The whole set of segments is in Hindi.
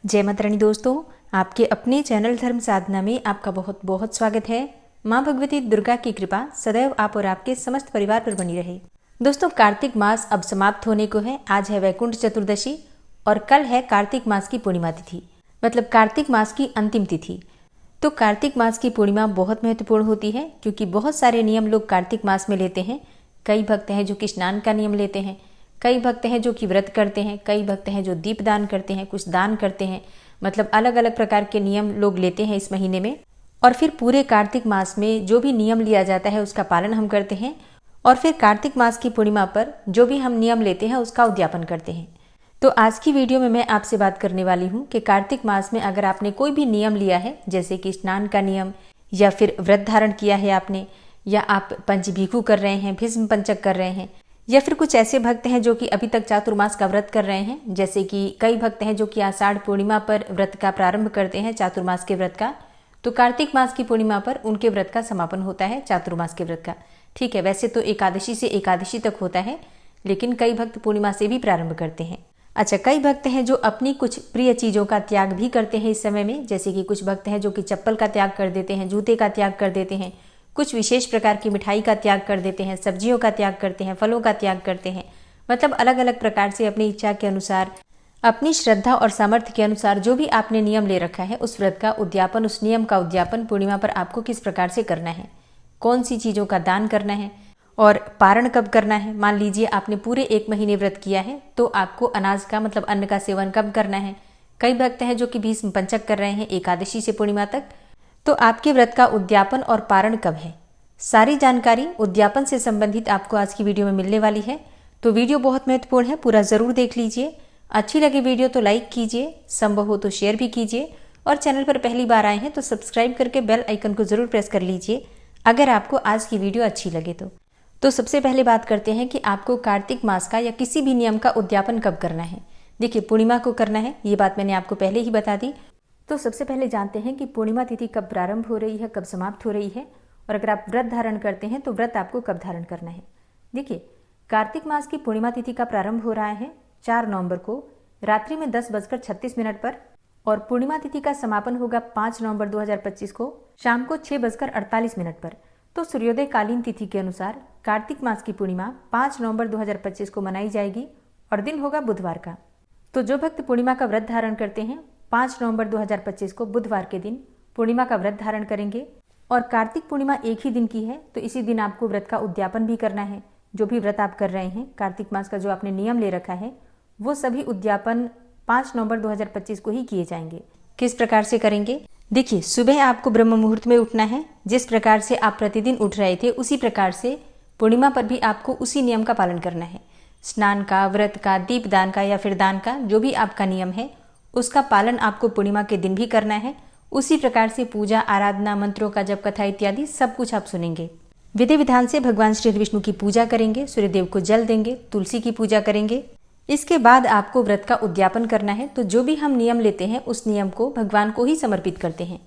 जय माता रानी दोस्तों, आपके अपने चैनल धर्म साधना में आपका बहुत बहुत स्वागत है। माँ भगवती दुर्गा की कृपा सदैव आप और आपके समस्त परिवार पर बनी रहे। दोस्तों, कार्तिक मास अब समाप्त होने को है। आज है वैकुंठ चतुर्दशी और कल है कार्तिक मास की पूर्णिमा तिथि, मतलब कार्तिक मास की अंतिम तिथि। तो कार्तिक मास की पूर्णिमा बहुत महत्वपूर्ण होती है क्योंकि बहुत सारे नियम लोग कार्तिक मास में लेते हैं। कई भक्त हैं जो कि स्नान का नियम लेते हैं, कई भक्त हैं जो कि व्रत करते हैं, कई भक्त हैं जो दीप दान करते हैं, कुछ दान करते हैं। मतलब अलग अलग प्रकार के नियम लोग लेते हैं इस महीने में। और फिर पूरे कार्तिक मास में जो भी नियम लिया जाता है उसका पालन हम करते हैं और फिर कार्तिक मास की पूर्णिमा पर जो भी हम नियम लेते हैं उसका उद्यापन करते हैं। तो आज की वीडियो में मैं आपसे बात करने वाली हूँ कि कार्तिक मास में अगर आपने कोई भी नियम लिया है, जैसे कि स्नान का नियम या फिर व्रत धारण किया है आपने, या आप पंचभीखु कर रहे हैं, भीष्म पंचक कर रहे हैं, या फिर कुछ ऐसे भक्त हैं जो कि अभी तक चातुर्मास का व्रत कर रहे हैं, जैसे कि कई भक्त हैं जो कि आषाढ़ पूर्णिमा पर व्रत का प्रारंभ करते हैं, चातुर्मास के व्रत का। तो कार्तिक मास की पूर्णिमा पर उनके व्रत का समापन होता है, चातुर्मास के व्रत का। ठीक है, वैसे तो एकादशी से एकादशी तक होता है, लेकिन कई भक्त पूर्णिमा से भी प्रारंभ करते हैं। अच्छा, कई भक्त हैं जो अपनी कुछ प्रिय चीज़ों का त्याग भी करते हैं इस समय में, जैसे कि कुछ भक्त हैं जो कि चप्पल का त्याग कर देते हैं, जूते का त्याग कर देते हैं, कुछ विशेष प्रकार की मिठाई का त्याग कर देते हैं, सब्जियों का त्याग करते हैं, फलों का त्याग करते हैं। मतलब अलग अलग प्रकार से अपनी इच्छा के अनुसार, अपनी श्रद्धा और सामर्थ्य के अनुसार जो भी आपने नियम ले रखा है उस व्रत का उद्यापन, उस नियम का उद्यापन पूर्णिमा पर आपको किस प्रकार से करना है, कौन सी चीज़ों का दान करना है और पारण कब करना है। मान लीजिए आपने पूरे 1 महीने व्रत किया है तो आपको अनाज का मतलब अन्न का सेवन कब करना है। कई भक्त हैं जो कि भीष्म पंचक कर रहे हैं एकादशी से पूर्णिमा तक, तो आपके व्रत का उद्यापन और पारण कब है, सारी जानकारी उद्यापन से संबंधित आपको आज की वीडियो में मिलने वाली है। तो वीडियो बहुत महत्वपूर्ण है, पूरा ज़रूर देख लीजिए। अच्छी लगे वीडियो तो लाइक कीजिए, संभव हो तो शेयर भी कीजिए और चैनल पर पहली बार आए हैं तो सब्सक्राइब करके बेल आइकन को ज़रूर प्रेस कर लीजिए अगर आपको आज की वीडियो अच्छी लगे तो सबसे पहले बात करते हैं कि आपको कार्तिक मास का या किसी भी नियम का उद्यापन कब करना है। देखिए, पूर्णिमा को करना है, ये बात मैंने आपको पहले ही बता दी। तो सबसे पहले जानते हैं कि पूर्णिमा तिथि कब प्रारंभ हो रही है, कब समाप्त हो रही है, और अगर आप व्रत धारण करते हैं तो व्रत आपको कब धारण करना है। देखिए, कार्तिक मास की पूर्णिमा तिथि का प्रारंभ हो रहा है 4 नवंबर को रात्रि में 10:36 पर और पूर्णिमा तिथि का समापन होगा 5 नवंबर 2025 को शाम को 6:48 पर। तो सूर्योदय कालीन तिथि के अनुसार कार्तिक मास की पूर्णिमा 5 नवंबर 2025 को मनाई जाएगी और दिन होगा बुधवार का। तो जो भक्त पूर्णिमा का व्रत धारण करते हैं 5 नवंबर 2025 को बुधवार के दिन पूर्णिमा का व्रत धारण करेंगे और कार्तिक पूर्णिमा एक ही दिन की है, तो इसी दिन आपको व्रत का उद्यापन भी करना है। जो भी व्रत आप कर रहे हैं, कार्तिक मास का जो आपने नियम ले रखा है, वो सभी उद्यापन 5 नवंबर 2025 को ही किए जाएंगे। किस प्रकार से करेंगे? देखिए, सुबह आपको ब्रह्म मुहूर्त में उठना है। जिस प्रकार से आप प्रतिदिन उठ रहे थे उसी प्रकार से पूर्णिमा पर भी आपको उसी नियम का पालन करना है। स्नान का, व्रत का, दीप दान का या फिर दान का, जो भी आपका नियम है उसका पालन आपको पूर्णिमा के दिन भी करना है। उसी प्रकार से पूजा, आराधना, मंत्रों का जप, कथा इत्यादि सब कुछ आप सुनेंगे। विधि विधान से भगवान श्री विष्णु की पूजा करेंगे, सूर्यदेव को जल देंगे, तुलसी की पूजा करेंगे। इसके बाद आपको व्रत का उद्यापन करना है। तो जो भी हम नियम लेते हैं उस नियम को भगवान को ही समर्पित करते हैं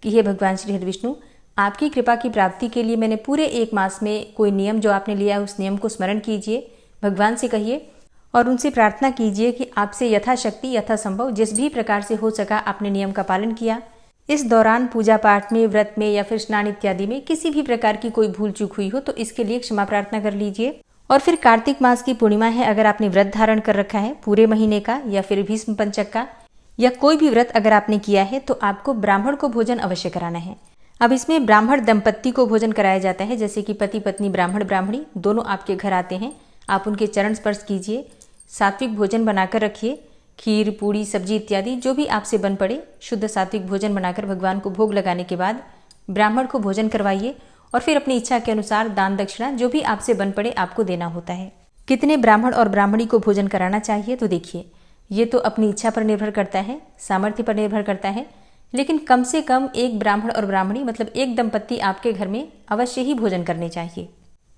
कि हे भगवान श्री विष्णु, आपकी कृपा की प्राप्ति के लिए मैंने पूरे 1 मास में कोई नियम जो आपने लिया है उस नियम को स्मरण कीजिए, भगवान से कहिए और उनसे प्रार्थना कीजिए कि आपसे यथाशक्ति, यथासंभव जिस भी प्रकार से हो सका आपने नियम का पालन किया। इस दौरान पूजा पाठ में, व्रत में या फिर स्नान इत्यादि में किसी भी प्रकार की कोई भूल चूक हुई हो तो इसके लिए क्षमा प्रार्थना कर लीजिए। और फिर कार्तिक मास की पूर्णिमा है, अगर आपने व्रत धारण कर रखा है पूरे महीने का या फिर भीष्म पंचक का या कोई भी व्रत अगर आपने किया है तो आपको ब्राह्मण को भोजन अवश्य कराना है। अब इसमें ब्राह्मण दंपत्ति को भोजन कराया जाता है, जैसे कि पति पत्नी, ब्राह्मण ब्राह्मणी दोनों आपके घर आते हैं, आप उनके चरण स्पर्श कीजिए, सात्विक भोजन बनाकर रखिए, खीर, पूड़ी, सब्जी इत्यादि जो भी आपसे बन पड़े शुद्ध सात्विक भोजन बनाकर भगवान को भोग लगाने के बाद ब्राह्मण को भोजन करवाइए और फिर अपनी इच्छा के अनुसार दान दक्षिणा जो भी आपसे बन पड़े आपको देना होता है। कितने ब्राह्मण और ब्राह्मणी को भोजन कराना चाहिए? तो देखिए, ये तो अपनी इच्छा पर निर्भर करता है, सामर्थ्य पर निर्भर करता है, लेकिन कम से कम 1 ब्राह्मण और ब्राह्मणी मतलब 1 दंपत्ति आपके घर में अवश्य ही भोजन करने चाहिए।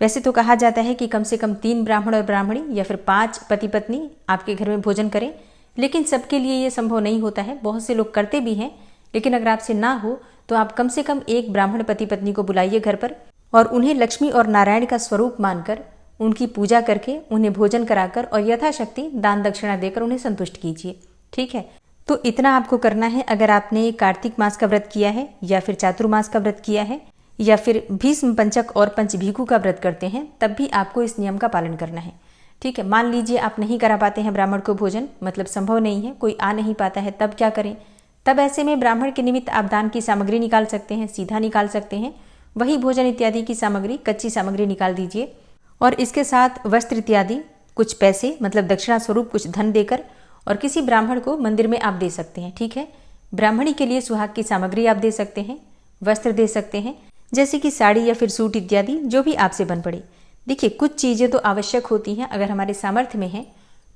वैसे तो कहा जाता है कि कम से कम 3 ब्राह्मण और ब्राह्मणी या फिर 5 पति पत्नी आपके घर में भोजन करें, लेकिन सबके लिए ये संभव नहीं होता है। बहुत से लोग करते भी हैं, लेकिन अगर आपसे ना हो तो आप कम से कम 1 ब्राह्मण पति पत्नी को बुलाइए घर पर और उन्हें लक्ष्मी और नारायण का स्वरूप मानकर उनकी पूजा करके उन्हें भोजन कराकर और यथाशक्ति दान दक्षिणा देकर उन्हें संतुष्ट कीजिए। ठीक है, तो इतना आपको करना है। अगर आपने कार्तिक मास का व्रत किया है या फिर चातुर्मास का व्रत किया है या फिर भीष्म पंचक और पंचभीखु का व्रत करते हैं, तब भी आपको इस नियम का पालन करना है। ठीक है, मान लीजिए आप नहीं करा पाते हैं ब्राह्मण को भोजन, मतलब संभव नहीं है, कोई आ नहीं पाता है, तब क्या करें? तब ऐसे में ब्राह्मण के निमित्त आप दान की सामग्री निकाल सकते हैं, सीधा निकाल सकते हैं। वही भोजन इत्यादि की सामग्री, कच्ची सामग्री निकाल दीजिए और इसके साथ वस्त्र इत्यादि, कुछ पैसे मतलब दक्षिणा स्वरूप कुछ धन देकर और किसी ब्राह्मण को मंदिर में आप दे सकते हैं। ठीक है, ब्राह्मणी के लिए सुहाग की सामग्री आप दे सकते हैं, वस्त्र दे सकते हैं, जैसे कि साड़ी या फिर सूट इत्यादि, जो भी आपसे बन पड़े। देखिए, कुछ चीज़ें तो आवश्यक होती हैं, अगर हमारे सामर्थ्य में है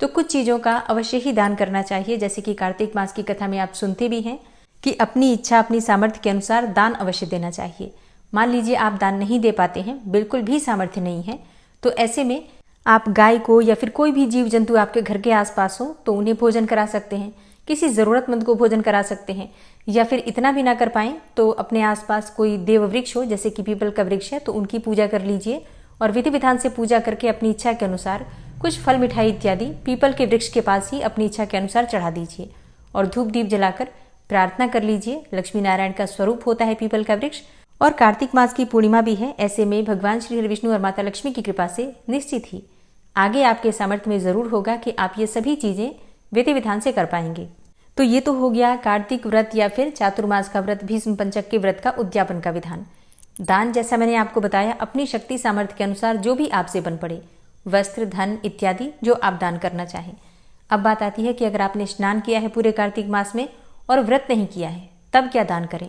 तो कुछ चीज़ों का अवश्य ही दान करना चाहिए। जैसे कि कार्तिक मास की कथा में आप सुनते भी हैं कि अपनी इच्छा अपनी सामर्थ्य के अनुसार दान अवश्य देना चाहिए। मान लीजिए आप दान नहीं दे पाते हैं, बिल्कुल भी सामर्थ्य नहीं है, तो ऐसे में आप गाय को या फिर कोई भी जीव जंतु आपके घर के आसपास हो तो उन्हें भोजन करा सकते हैं, किसी ज़रूरतमंद को भोजन करा सकते हैं, या फिर इतना भी ना कर पाएँ तो अपने आसपास कोई देव वृक्ष हो, जैसे कि पीपल का वृक्ष है, तो उनकी पूजा कर लीजिए और विधि विधान से पूजा करके अपनी इच्छा के अनुसार कुछ फल मिठाई इत्यादि पीपल के वृक्ष के पास ही अपनी इच्छा के अनुसार चढ़ा दीजिए और धूप दीप जलाकर प्रार्थना कर लीजिए। लक्ष्मी नारायण का स्वरूप होता है पीपल का वृक्ष, और कार्तिक मास की पूर्णिमा भी है। ऐसे में भगवान श्री हरि विष्णु और माता लक्ष्मी की कृपा से निश्चित ही आगे आपके सामर्थ्य में जरूर होगा कि आप ये सभी चीजें विधि विधान से कर पाएंगे। तो ये तो हो गया कार्तिक व्रत या फिर चातुर्मास का व्रत, भीष्म पंचक के व्रत का उद्यापन का विधान। दान, जैसा मैंने आपको बताया, अपनी शक्ति सामर्थ्य के अनुसार जो भी आपसे बन पड़े, वस्त्र धन इत्यादि जो आप दान करना चाहें। अब बात आती है कि अगर आपने स्नान किया है पूरे कार्तिक मास में और व्रत नहीं किया है, तब क्या दान करें?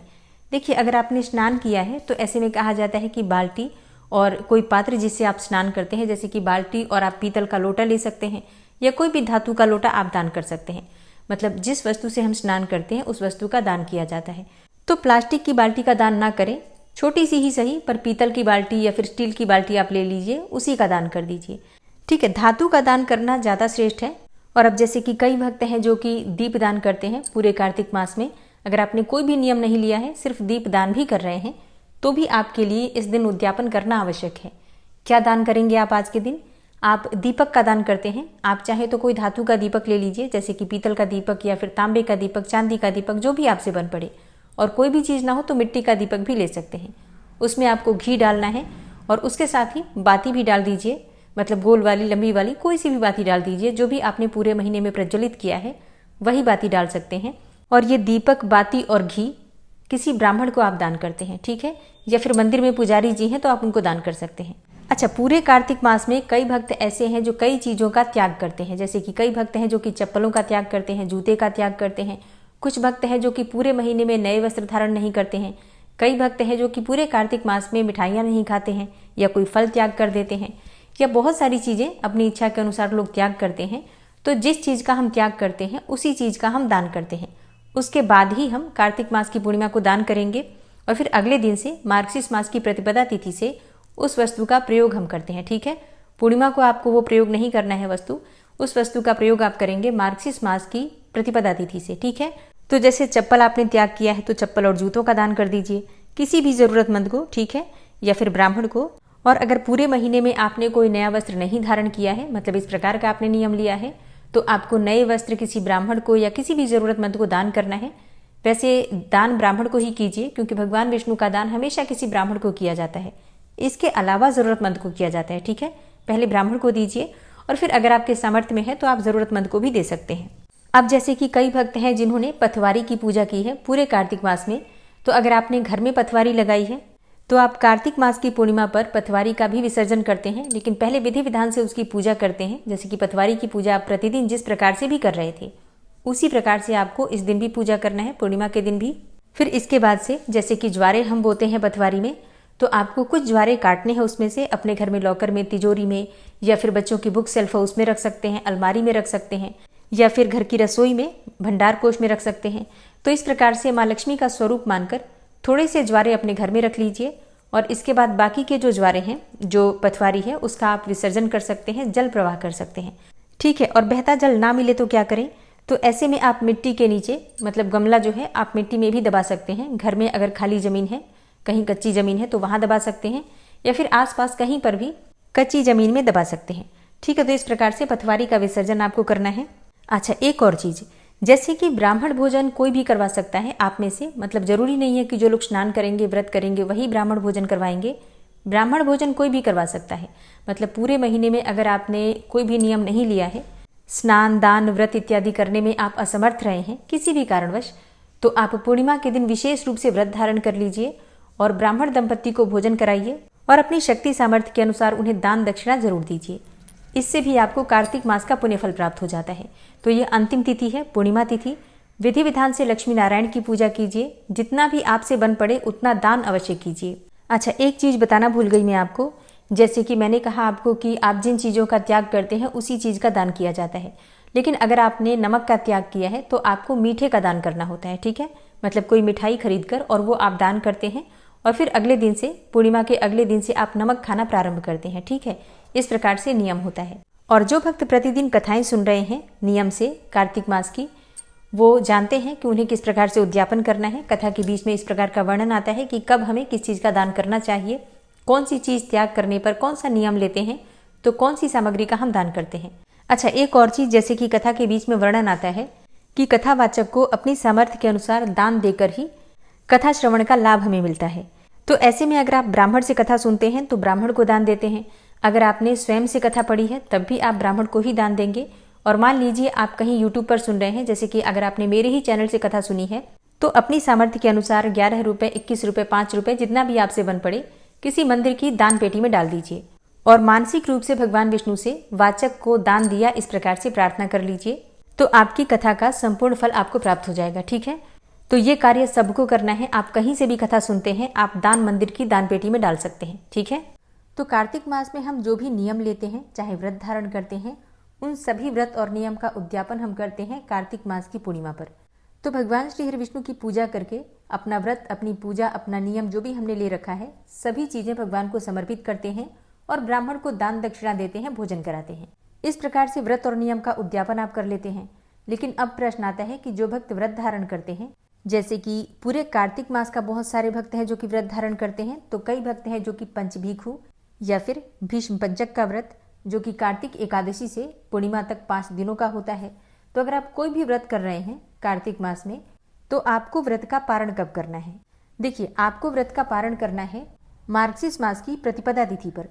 देखिए, अगर आपने स्नान किया है तो ऐसे में कहा जाता है कि बाल्टी और कोई पात्र जिससे आप स्नान करते हैं, जैसे कि बाल्टी और आप पीतल का लोटा ले सकते हैं या कोई भी धातु का लोटा आप दान कर सकते हैं। मतलब जिस वस्तु से हम स्नान करते हैं उस वस्तु का दान किया जाता है। तो प्लास्टिक की बाल्टी का दान ना करें, छोटी सी ही सही, पर पीतल की बाल्टी या फिर स्टील की बाल्टी आप ले लीजिए, उसी का दान कर दीजिए। ठीक है, धातु का दान करना ज़्यादा श्रेष्ठ है। और अब जैसे कि कई भक्त हैं जो कि दीप दान करते हैं पूरे कार्तिक मास में, अगर आपने कोई भी नियम नहीं लिया है, सिर्फ दीप दान भी कर रहे हैं, तो भी आपके लिए इस दिन उद्यापन करना आवश्यक है। क्या दान करेंगे आप आज के दिन? आप दीपक का दान करते हैं। आप चाहे तो कोई धातु का दीपक ले लीजिए, जैसे कि पीतल का दीपक या फिर तांबे का दीपक, चांदी का दीपक, जो भी आपसे बन पड़े। और कोई भी चीज़ ना हो तो मिट्टी का दीपक भी ले सकते हैं। उसमें आपको घी डालना है और उसके साथ ही बाती भी डाल दीजिए, मतलब गोल वाली, लंबी वाली, कोई सी भी बाती डाल दीजिए। जो भी आपने पूरे महीने में प्रज्वलित किया है वही बाती डाल सकते हैं। और ये दीपक, बाती और घी किसी ब्राह्मण को आप दान करते हैं, ठीक है, या फिर मंदिर में पुजारी जी हैं तो आप उनको दान कर सकते हैं। अच्छा, पूरे कार्तिक मास में कई भक्त ऐसे हैं जो कई चीज़ों का त्याग करते हैं। जैसे कि कई भक्त हैं जो कि चप्पलों का त्याग करते हैं, जूते का त्याग करते हैं। कुछ भक्त हैं जो कि पूरे महीने में नए वस्त्र धारण नहीं करते हैं। कई भक्त हैं जो कि पूरे कार्तिक मास में मिठाइयाँ नहीं खाते हैं या कोई फल त्याग कर देते हैं, या बहुत सारी चीज़ें अपनी इच्छा के अनुसार लोग त्याग करते हैं। तो जिस चीज़ का हम त्याग करते हैं उसी चीज़ का हम दान करते हैं। उसके बाद ही हम कार्तिक मास की पूर्णिमा को दान करेंगे और फिर अगले दिन से मार्गशीर्ष मास की प्रतिपदा तिथि से उस वस्तु का प्रयोग हम करते हैं। ठीक है, पूर्णिमा को आपको वो प्रयोग नहीं करना है वस्तु, उस वस्तु का प्रयोग आप करेंगे मार्गशीर्ष मास की प्रतिपदा तिथि से। ठीक है, तो जैसे चप्पल आपने त्याग किया है तो चप्पल और जूतों का दान कर दीजिए किसी भी जरूरतमंद को, ठीक है, या फिर ब्राह्मण को। और अगर पूरे महीने में आपने कोई नया वस्त्र नहीं धारण किया है, मतलब इस प्रकार का आपने नियम लिया है, तो आपको नए वस्त्र किसी ब्राह्मण को या किसी भी जरूरतमंद को दान करना है। वैसे दान ब्राह्मण को ही कीजिए, क्योंकि भगवान विष्णु का दान हमेशा किसी ब्राह्मण को किया जाता है, इसके अलावा जरूरतमंद को किया जाता है। ठीक है, पहले ब्राह्मण को दीजिए और फिर अगर आपके सामर्थ्य में है तो आप जरूरतमंद को भी दे सकते हैं। अब जैसे कि कई भक्त हैं जिन्होंने पथवारी की पूजा की है पूरे कार्तिक मास में, तो अगर आपने घर में पथवारी लगाई है तो आप कार्तिक मास की पूर्णिमा पर पथवारी का भी विसर्जन करते हैं, लेकिन पहले विधि विधान से उसकी पूजा करते हैं। जैसे कि पथवारी की पूजा आप प्रतिदिन जिस प्रकार से भी कर रहे थे उसी प्रकार से आपको इस दिन भी पूजा करना है, पूर्णिमा के दिन भी। फिर इसके बाद से जैसे कि ज्वारे हम बोते हैं पथवारी में, तो आपको कुछ ज्वारे काटने हैं, उसमें से अपने घर में लॉकर में, तिजोरी में, या फिर बच्चों की बुक सेल्फ उसमें रख सकते हैं, अलमारी में रख सकते हैं, या फिर घर की रसोई में भंडार कोष में रख सकते हैं। तो इस प्रकार से माँ लक्ष्मी का स्वरूप मानकर थोड़े से ज्वारे अपने घर में रख लीजिए और इसके बाद बाकी के जो ज्वारे हैं, जो पथवारी है, उसका आप विसर्जन कर सकते हैं, जल प्रवाह कर सकते हैं। ठीक है, और बहता जल ना मिले तो क्या करें? तो ऐसे में आप मिट्टी के नीचे, मतलब गमला जो है आप मिट्टी में भी दबा सकते हैं। घर में अगर खाली जमीन है, कहीं कच्ची जमीन है तो वहां दबा सकते हैं, या फिर आसपास कहीं पर भी कच्ची जमीन में दबा सकते हैं। ठीक है, तो इस प्रकार से पथवारी का विसर्जन आपको करना है। अच्छा, एक और चीज़, जैसे कि ब्राह्मण भोजन कोई भी करवा सकता है आप में से, मतलब जरूरी नहीं है कि जो लोग स्नान करेंगे व्रत करेंगे वही ब्राह्मण भोजन करवाएंगे। ब्राह्मण भोजन कोई भी करवा सकता है। मतलब पूरे महीने में अगर आपने कोई भी नियम नहीं लिया है, स्नान दान व्रत इत्यादि करने में आप असमर्थ रहे हैं किसी भी कारणवश, तो आप पूर्णिमा के दिन विशेष रूप से व्रत धारण कर लीजिए और ब्राह्मण दंपत्ति को भोजन कराइए और अपनी शक्ति सामर्थ्य के अनुसार उन्हें दान दक्षिणा जरूर दीजिए। इससे भी आपको कार्तिक मास का पुण्य फल प्राप्त हो जाता है। तो ये अंतिम तिथि है, पूर्णिमा तिथि। विधि विधान से लक्ष्मी नारायण की पूजा कीजिए, जितना भी आपसे बन पड़े उतना दान अवश्य कीजिए। अच्छा, एक चीज बताना भूल गई मैं आपको, जैसे कि मैंने कहा आपको कि आप जिन चीज़ों का त्याग करते हैं उसी चीज़ का दान किया जाता है, लेकिन अगर आपने नमक का त्याग किया है तो आपको मीठे का दान करना होता है। ठीक है, मतलब कोई मिठाई खरीद कर और वो आप दान करते हैं और फिर अगले दिन से, पूर्णिमा के अगले दिन से आप नमक खाना प्रारंभ करते हैं। ठीक है, इस प्रकार से नियम होता है। और जो भक्त प्रतिदिन कथाएं सुन रहे हैं नियम से कार्तिक मास की, वो जानते हैं कि उन्हें किस प्रकार से उद्यापन करना है। कथा के बीच में इस प्रकार का वर्णन आता है कि कब हमें किस चीज़ का दान करना चाहिए, कौन सी चीज़ त्याग करने पर कौन सा नियम लेते हैं, तो कौन सी सामग्री का हम दान करते हैं। अच्छा, एक और चीज़, जैसे कि कथा के बीच में वर्णन आता है कि कथावाचक को अपनी सामर्थ्य के अनुसार दान देकर ही कथा श्रवण का लाभ हमें मिलता है। तो ऐसे में अगर आप ब्राह्मण से कथा सुनते हैं तो ब्राह्मण को दान देते हैं, अगर आपने स्वयं से कथा पढ़ी है तब भी आप ब्राह्मण को ही दान देंगे। और मान लीजिए आप कहीं यूट्यूब पर सुन रहे हैं, जैसे कि अगर आपने मेरे ही चैनल से कथा सुनी है, तो अपनी सामर्थ्य के अनुसार 11 रुपये, 21 रुपये, 5 रुपये, जितना भी आपसे बन पड़े किसी मंदिर की दान पेटी में डाल दीजिए और मानसिक रूप से भगवान विष्णु से वाचक को दान दिया इस प्रकार से प्रार्थना कर लीजिए, तो आपकी कथा का संपूर्ण फल आपको प्राप्त हो जाएगा। ठीक है, तो ये कार्य सबको करना है। आप कहीं से भी कथा सुनते हैं, आप दान मंदिर की दान पेटी में डाल सकते हैं। ठीक है, तो कार्तिक मास में हम जो भी नियम लेते हैं, चाहे व्रत धारण करते हैं, उन सभी व्रत और नियम का उद्यापन हम करते हैं कार्तिक मास की पूर्णिमा पर। तो भगवान श्री हरि विष्णु की पूजा करके अपना व्रत, अपनी पूजा, अपना नियम जो भी हमने ले रखा है, सभी चीजें भगवान को समर्पित करते हैं और ब्राह्मण को दान दक्षिणा देते हैं, भोजन कराते हैं। इस प्रकार से व्रत और नियम का उद्यापन आप कर लेते हैं। लेकिन अब प्रश्न आता है कि जो भक्त व्रत धारण करते हैं, जैसे कि पूरे कार्तिक मास का बहुत सारे भक्त हैं जो कि व्रत धारण करते हैं, तो कई भक्त हैं जो कि पंचभीखु या फिर भीष्म पंचक का व्रत, जो कि कार्तिक एकादशी से पूर्णिमा तक 5 दिनों का होता है। तो अगर आप कोई भी व्रत कर रहे हैं कार्तिक मास में, तो आपको व्रत का पारण कब करना है? देखिए, आपको व्रत का पारण करना है मार्गशीर्ष मास की प्रतिपदा तिथि पर,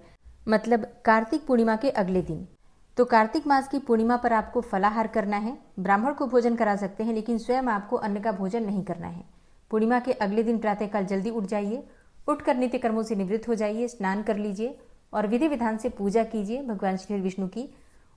मतलब कार्तिक पूर्णिमा के अगले दिन। तो कार्तिक मास की पूर्णिमा पर आपको फलाहार करना है। ब्राह्मण को भोजन करा सकते हैं, लेकिन स्वयं आपको अन्न का भोजन नहीं करना है। पूर्णिमा के अगले दिन प्रातःकाल जल्दी उठ जाइए, उठकर नित्य कर्मों से निवृत्त हो जाइए, स्नान कर लीजिए और विधि विधान से पूजा कीजिए भगवान श्री विष्णु की।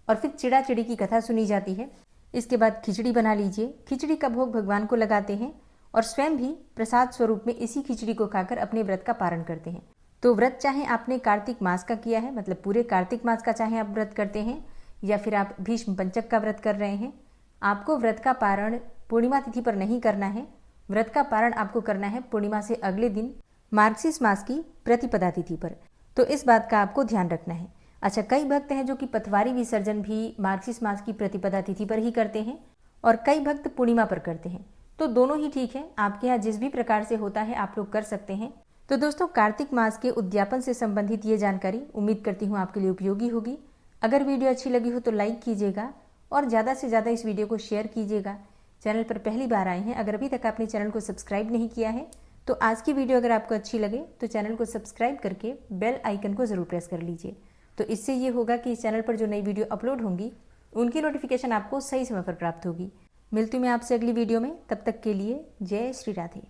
और फिर चिड़ा चिड़ी की कथा सुनी जाती है। इसके बाद खिचड़ी बना लीजिए। खिचड़ी का भोग भगवान को लगाते हैं और स्वयं भी प्रसाद स्वरूप में इसी खिचड़ी को खाकर अपने व्रत का पारण करते हैं। तो व्रत चाहे आपने कार्तिक मास का किया है, मतलब पूरे कार्तिक मास का चाहे आप व्रत करते हैं, या फिर आप भीष्म पंचक का व्रत कर रहे हैं, आपको व्रत का पारण पूर्णिमा तिथि पर नहीं करना है। व्रत का पारण आपको करना है पूर्णिमा से अगले दिन मार्गशीर्ष मास की प्रतिपदा तिथि पर। तो इस बात का आपको ध्यान रखना है। अच्छा, कई भक्त हैं जो कि पतवारी विसर्जन भी मार्गशीर्ष मास की प्रतिपदा तिथि पर ही करते हैं और कई भक्त पूर्णिमा पर करते हैं। तो दोनों ही ठीक है, आपके यहाँ जिस भी प्रकार से होता है आप लोग कर सकते हैं। तो दोस्तों, कार्तिक मास के उद्यापन से संबंधित ये जानकारी उम्मीद करती हूँ आपके लिए उपयोगी होगी। अगर वीडियो अच्छी लगी हो तो लाइक कीजिएगा और ज़्यादा से ज़्यादा इस वीडियो को शेयर कीजिएगा। चैनल पर पहली बार आए हैं, अगर अभी तक आपने चैनल को सब्सक्राइब नहीं किया है, तो आज की वीडियो अगर आपको अच्छी लगे तो चैनल को सब्सक्राइब करके बेल आइकन को ज़रूर प्रेस कर लीजिए। तो इससे ये होगा कि इस चैनल पर जो नई वीडियो अपलोड होंगी उनकी नोटिफिकेशन आपको सही समय पर प्राप्त होगी। मिलती हूँ मैं आपसे अगली वीडियो में, तब तक के लिए जय श्री राधे।